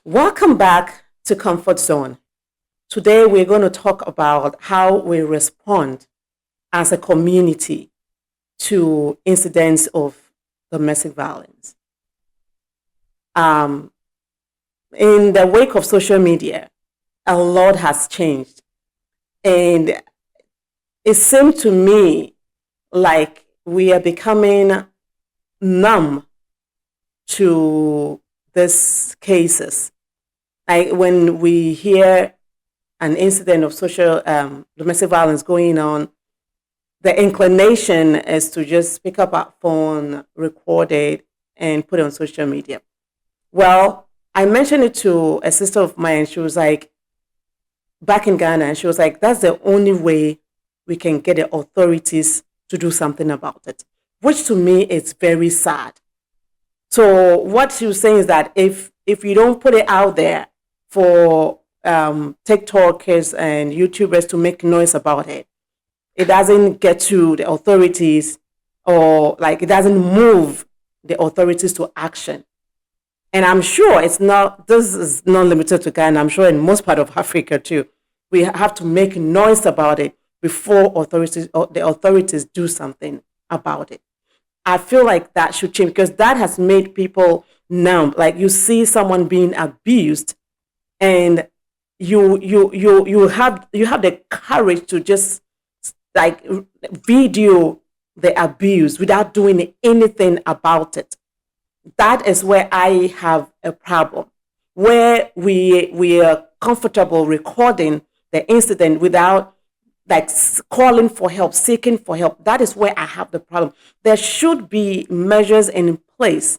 Welcome back to Comfort Zone. Today we're going to talk about how we respond as a community to incidents of domestic violence. Um, in the wake of social media, a lot has changed. And it seemed to me like we are becoming numb to these cases. Like when we hear an incident of social domestic violence going on, the inclination is to just pick up our phone, record it, and put it on social media. Well, I mentioned it to a sister of mine. She was like, back in Ghana, and she was like, that's the only way we can get the authorities to do something about it, which to me is very sad. So what she was saying is that if you don't put it out there for TikTokers and YouTubers to make noise about it, it doesn't get to the authorities, or like it doesn't move the authorities to action. And I'm sure this is not limited to Ghana. I'm sure in most part of Africa too, we have to make noise about it before the authorities do something about it. I feel like that should change because that has made people numb. Like you see someone being abused, and you have the courage to just like video the abuse without doing anything about it. That is where I have a problem, where we are comfortable recording the incident without like calling for help, seeking for help. That is where I have the problem. There should be measures in place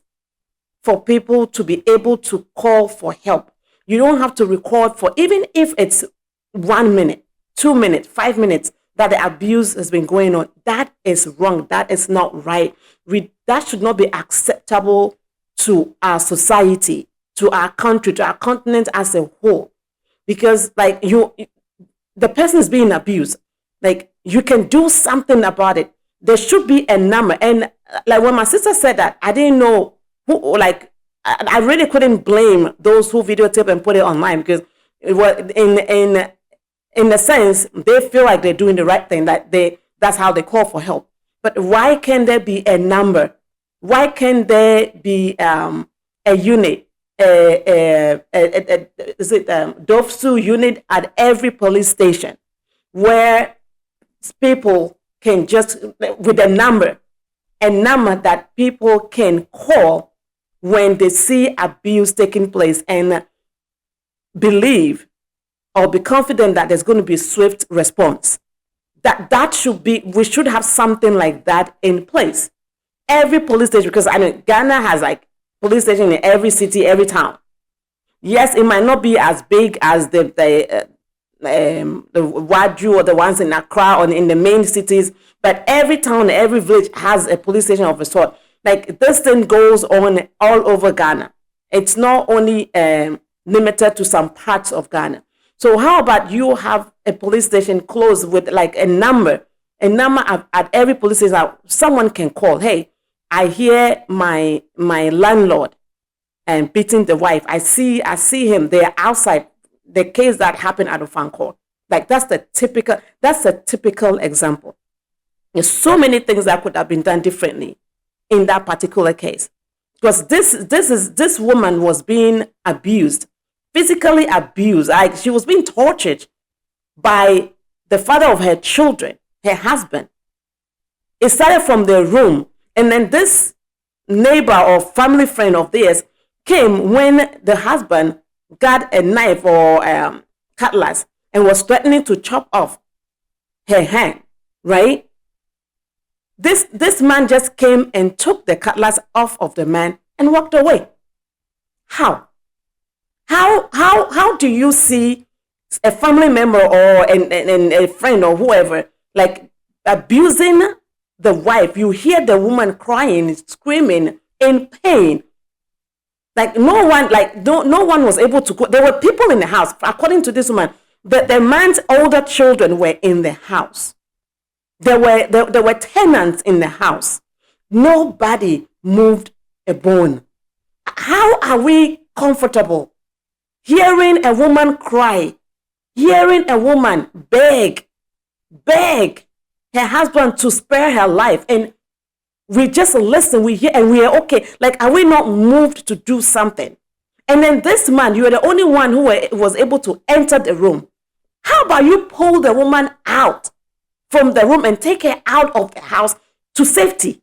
for people to be able to call for help. You don't have to record for, even if it's 1 minute, 2 minutes, 5 minutes that the abuse has been going on. That is wrong. That is not right. That should not be acceptable to our society, to our country, to our continent as a whole. Because like the person is being abused. Like you can do something about it. There should be a number. And like when my sister said that, I didn't know who, like, I really couldn't blame those who videotape and put it online, because it was in a sense, they feel like they're doing the right thing, that's how they call for help. But why can't there be a number? Why can't there be a unit, is it DOFSU unit at every police station where people can just, with a number that people can call when they see abuse taking place, and believe or be confident that there's going to be swift response. That should be, we should have something like that in place. Every police station, because I mean Ghana has like police station in every city, every town. Yes, it might not be as big as the Waju or the ones in Accra or in the main cities, but every town, every village has a police station of a sort. Like this thing goes on all over Ghana. It's not only limited to some parts of Ghana. So how about you have a police station close with like a number at every police station that someone can call. Hey, I hear my landlord and beating the wife. I see him. They're outside. The case that happened at a phone call. Like that's a typical example. There's so many things that could have been done differently in that particular case. Because this woman was being abused, physically abused. Like she was being tortured by the father of her children, her husband. It started from the room, and then this neighbor or family friend of theirs came when the husband got a knife or cutlass and was threatening to chop off her hand, right? This man just came and took the cutlass off of the man and walked away. How do you see a family member or a friend or whoever like abusing the wife? You hear the woman crying, screaming in pain. Like no one was able to go. There were people in the house, according to this woman. The man's older children were in the house. There were tenants in the house. Nobody moved a bone. How are we comfortable hearing a woman cry, hearing a woman beg her husband to spare her life, and we just listen, we hear, and we are okay. Like, are we not moved to do something? And then this man, you are the only one who was able to enter the room. How about you pull the woman out from the room and take her out of the house to safety?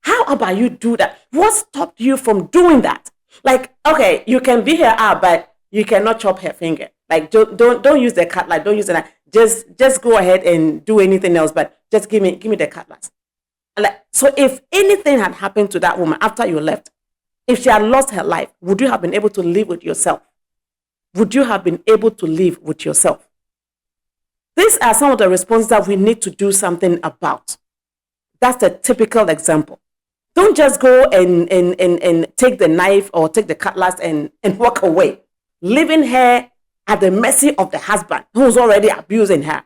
How about you do that? What stopped you from doing that? Like, okay, you can beat her up, but you cannot chop her finger. Like, don't use the cutlass. Don't use it. Just go ahead and do anything else, but just give me the cutlass. Like, so if anything had happened to that woman after you left, if she had lost her life, would you have been able to live with yourself? Would you have been able to live with yourself? These are some of the responses that we need to do something about. That's a typical example. Don't just go and take the knife or take the cutlass and walk away, leaving her at the mercy of the husband who's already abusing her.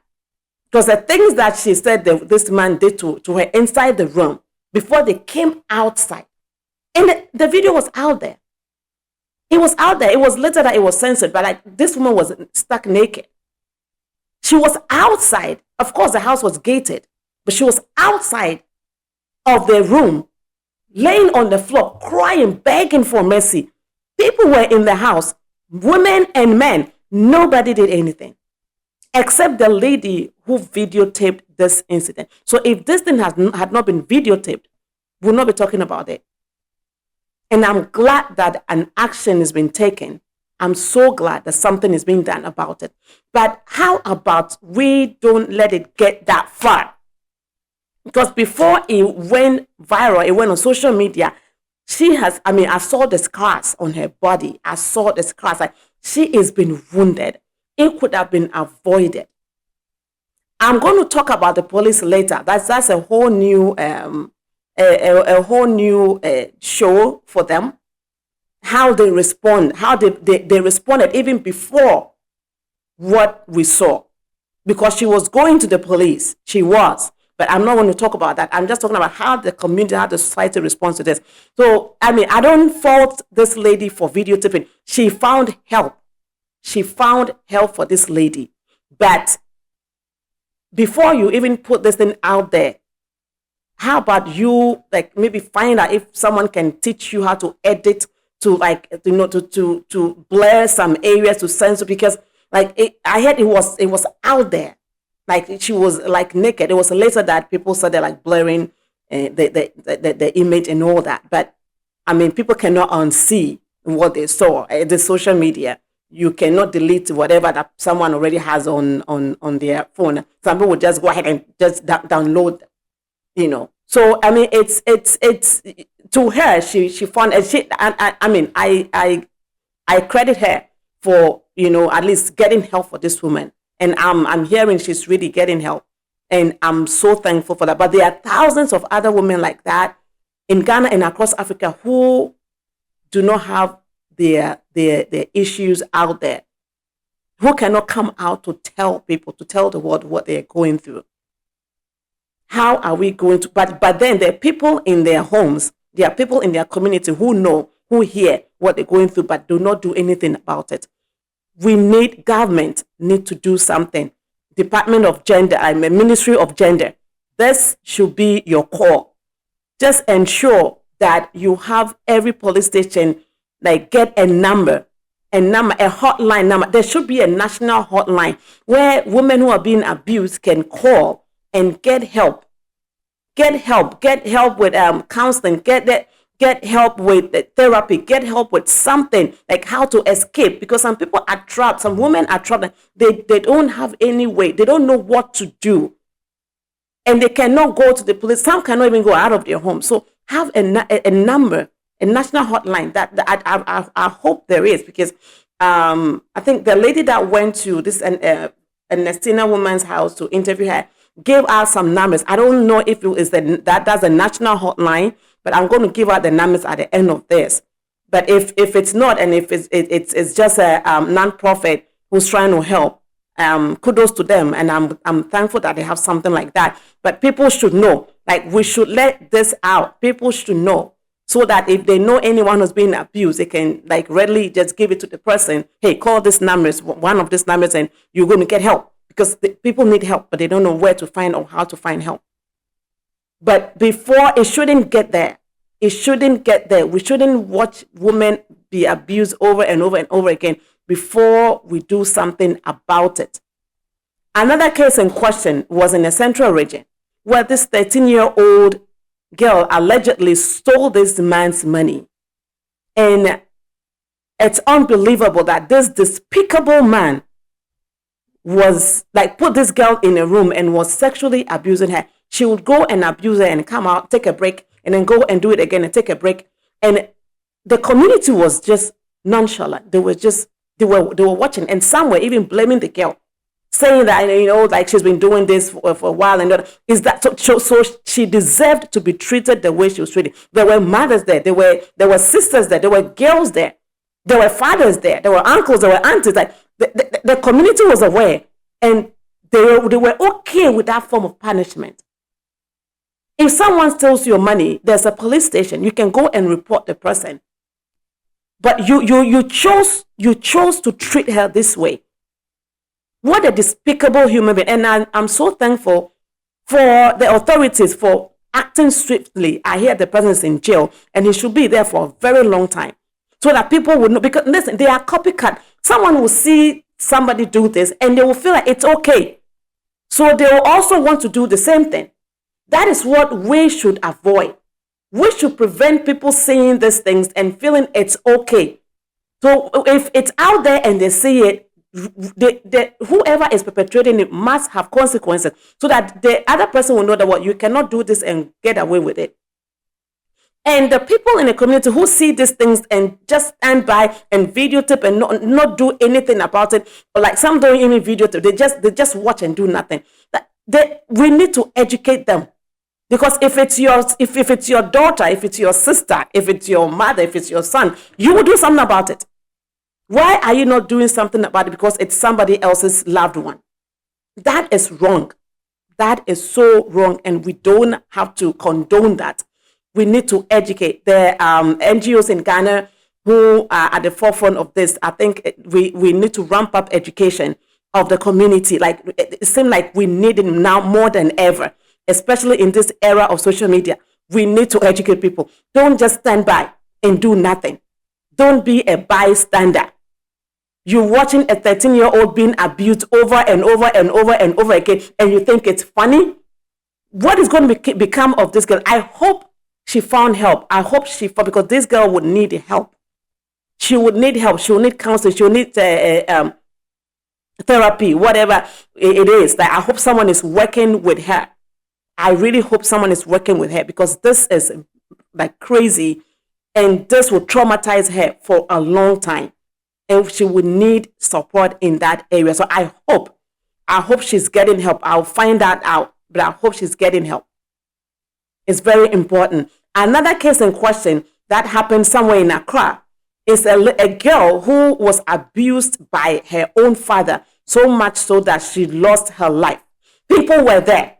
Because the things that she said this man did to her inside the room before they came outside. And the video was out there. It was out there. It was later that it was censored, but like, this woman was stuck naked. She was outside. Of course, the house was gated, but she was outside of the room, laying on the floor, crying, begging for mercy. People were in the house, women and men. Nobody did anything except the lady who videotaped this incident. So if this thing had not been videotaped, we'll not be talking about it. And I'm glad that an action has been taken. I'm so glad that something is being done about it. But how about we don't let it get that far? Because before it went viral, it went on social media, I saw the scars on her body. I saw the scars. Like, she has been wounded. It could have been avoided. I'm going to talk about the police later. That's a whole new show for them. How they respond, how they responded even before what we saw. Because she was going to the police. She was. But I'm not going to talk about that. I'm just talking about how the community, how the society responds to this. So, I don't fault this lady for videotaping. She found help. She found help for this lady. But before you even put this thing out there, how about you, like, maybe find out if someone can teach you how to edit, to, like, to blur some areas, to censor, because, like, I heard it was out there. Like, she was, like, naked. It was later that people started, like, blurring the image and all that. But, people cannot unsee what they saw. The social media, you cannot delete whatever that someone already has on their phone. Some people would just go ahead and just download, So, it's to her, she found, I credit her for, at least getting help for this woman. And I'm hearing she's really getting help. And I'm so thankful for that. But there are thousands of other women like that in Ghana and across Africa who do not have their issues out there, who cannot come out to tell people, to tell the world what they're going through. How are we going to? But then there are people in their homes, there are people in their community who know, who hear what they're going through, but do not do anything about it. Government need to do something. Department of Gender, Ministry of Gender. This should be your call. Just ensure that you have every police station, like, get a hotline number. There should be a national hotline where women who are being abused can call and get help. Get help with counseling. Get help with therapy. Get help with something, like how to escape. Because some people are trapped. Some women are trapped. They don't have any way. They don't know what to do. And they cannot go to the police. Some cannot even go out of their home. So have a number, a national hotline that I hope there is. Because I think the lady that went to this Ernestina woman's house to interview her gave us some numbers. I don't know if it is that's a national hotline, but I'm going to give out the numbers at the end of this. But if it's not, and if it's just a non-profit who's trying to help, kudos to them, and I'm thankful that they have something like that. But people should know, like, we should let this out. People should know. so that if they know anyone who's being abused, they can like readily just give it to the person. Hey, call this numbers, one of these numbers, and you're going to get help, because people need help, but they don't know where to find or how to find help. But before, it shouldn't get there. It shouldn't get there. We shouldn't watch women be abused over and over and over again before we do something about it. Another case in question was in the central region, where this 13-year-old girl allegedly stole this man's money. And it's unbelievable that this despicable man was like, put this girl in a room and was sexually abusing her. She would go and abuse her and come out, take a break, and then go and do it again and take a break. And the community was just nonchalant. They were watching, and some were even blaming the girl, saying that, like she's been doing this for a while, and is that so she deserved to be treated the way she was treated. There were mothers there, there were sisters there, there were girls there, there were fathers there, there were uncles, there were aunties. Like the community was aware, and they were okay with that form of punishment. If someone steals your money, there's a police station. You can go and report the person. But you chose to treat her this way. What a despicable human being. And I'm so thankful for the authorities for acting swiftly. I hear the person is in jail, and he should be there for a very long time, so that people would know. Because listen, they are copycat. Someone will see somebody do this, and they will feel like it's okay. So they will also want to do the same thing. That is what we should avoid. We should prevent people seeing these things and feeling it's okay. So if it's out there and they see it, whoever is perpetrating it must have consequences, so that the other person will know that you cannot do this and get away with it. And the people in the community who see these things and just stand by and videotape and not do anything about it, or like some don't even videotape, they just watch and do nothing. We need to educate them. Because if it's your daughter, if it's your sister, if it's your mother, if it's your son, you will do something about it. Why are you not doing something about it? Because it's somebody else's loved one. That is wrong. That is so wrong, and we don't have to condone that. We need to educate. The NGOs in Ghana who are at the forefront of this, I think we need to ramp up education of the community. Like, it seems like we need it now more than ever. Especially in this era of social media, we need to educate people. Don't just stand by and do nothing. Don't be a bystander. You're watching a 13-year-old being abused over and over and over and over again, and you think it's funny? What is going to become of this girl? I hope she found help. I hope because this girl would need help. She would need help. She would need counseling. She would need therapy, whatever it is. Like, I hope someone is working with her. I really hope someone is working with her, because this is like crazy, and this will traumatize her for a long time, and she would need support in that area. So I hope she's getting help. I'll find that out, but I hope she's getting help. It's very important. Another case in question that happened somewhere in Accra is a girl who was abused by her own father, so much so that she lost her life. People were there.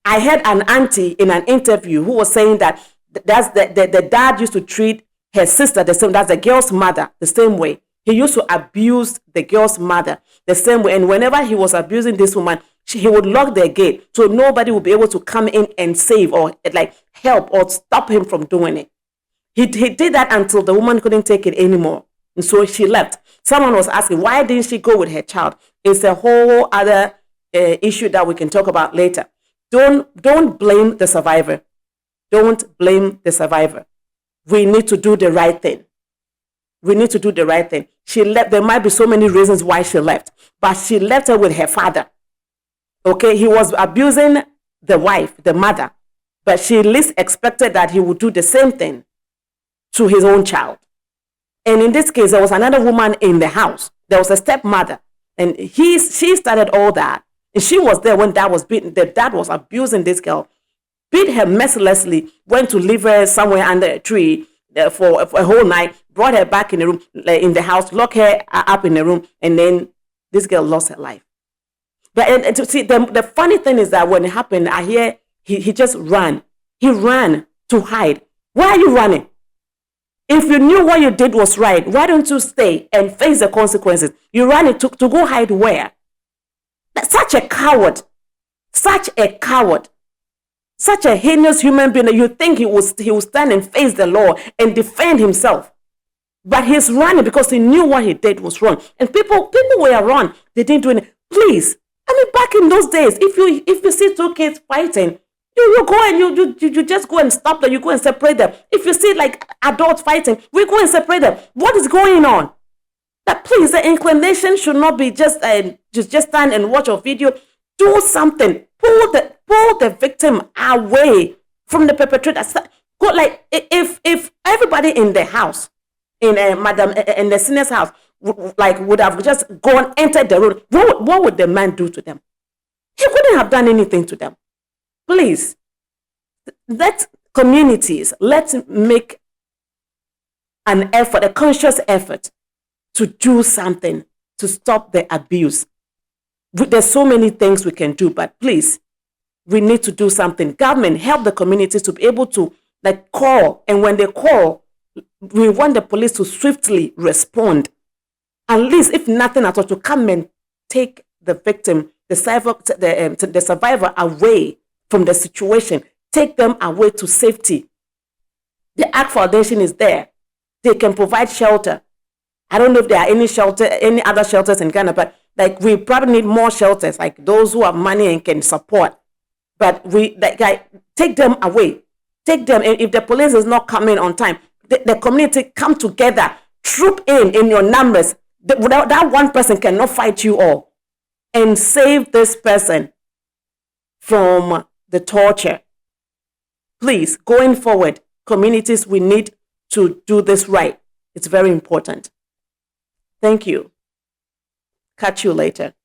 I heard an auntie in an interview who was saying that the dad used to treat her sister the same, that's the girl's mother, the same way. He used to abuse the girl's mother the same way. And whenever he was abusing this woman, he would lock the gate so nobody would be able to come in and save or like help or stop him from doing it. He did that until the woman couldn't take it anymore. And so she left. Someone was asking, why didn't she go with her child? It's a whole other issue that we can talk about later. Don't blame the survivor. Don't blame the survivor. We need to do the right thing. We need to do the right thing. She left. There might be so many reasons why she left, but she left her with her father. Okay, he was abusing the wife, the mother, but she at least expected that he would do the same thing to his own child. And in this case, there was another woman in the house. There was a stepmother, and she started all that. And she was there when dad was beaten. The dad was abusing this girl, beat her mercilessly, went to leave her somewhere under a tree for a whole night, brought her back in the room, in the house, locked her up in the room, and then this girl lost her life. But and to see, the funny thing is that when it happened, I hear he just ran. He ran to hide. Why are you running? If you knew what you did was right, why don't you stay and face the consequences? You ran it to go hide where? Such a coward. Such a coward. Such a heinous human being that you think he will stand and face the law and defend himself. But he's running because he knew what he did was wrong. And people were wrong. They didn't do anything. Please, I mean, back in those days, if you see two kids fighting, you go and you just go and stop them. You go and separate them. If you see like adults fighting, we go and separate them. What is going on? That please, the inclination should not be just stand and watch a video. Do something. Pull the victim away from the perpetrator. Go, like, if everybody in the house, in the senior's house, would have just gone, entered the room, what would the man do to them? He wouldn't have done anything to them. Please, let's make an effort, a conscious effort to do something to stop the abuse. There's so many things we can do, but please, we need to do something. Government, help the communities to be able to call, and when they call, we want the police to swiftly respond. At least, if nothing at all, to come and take the victim, the survivor away from the situation, take them away to safety. The ACT Foundation is there. They can provide shelter. I don't know if there are any other shelters in Ghana, but we probably need more shelters, like those who have money and can support. But take them away. Take them, and if the police is not coming on time, the community come together, troop in your numbers. That one person cannot fight you all, and save this person from the torture. Please, going forward, communities, we need to do this right. It's very important. Thank you. Catch you later.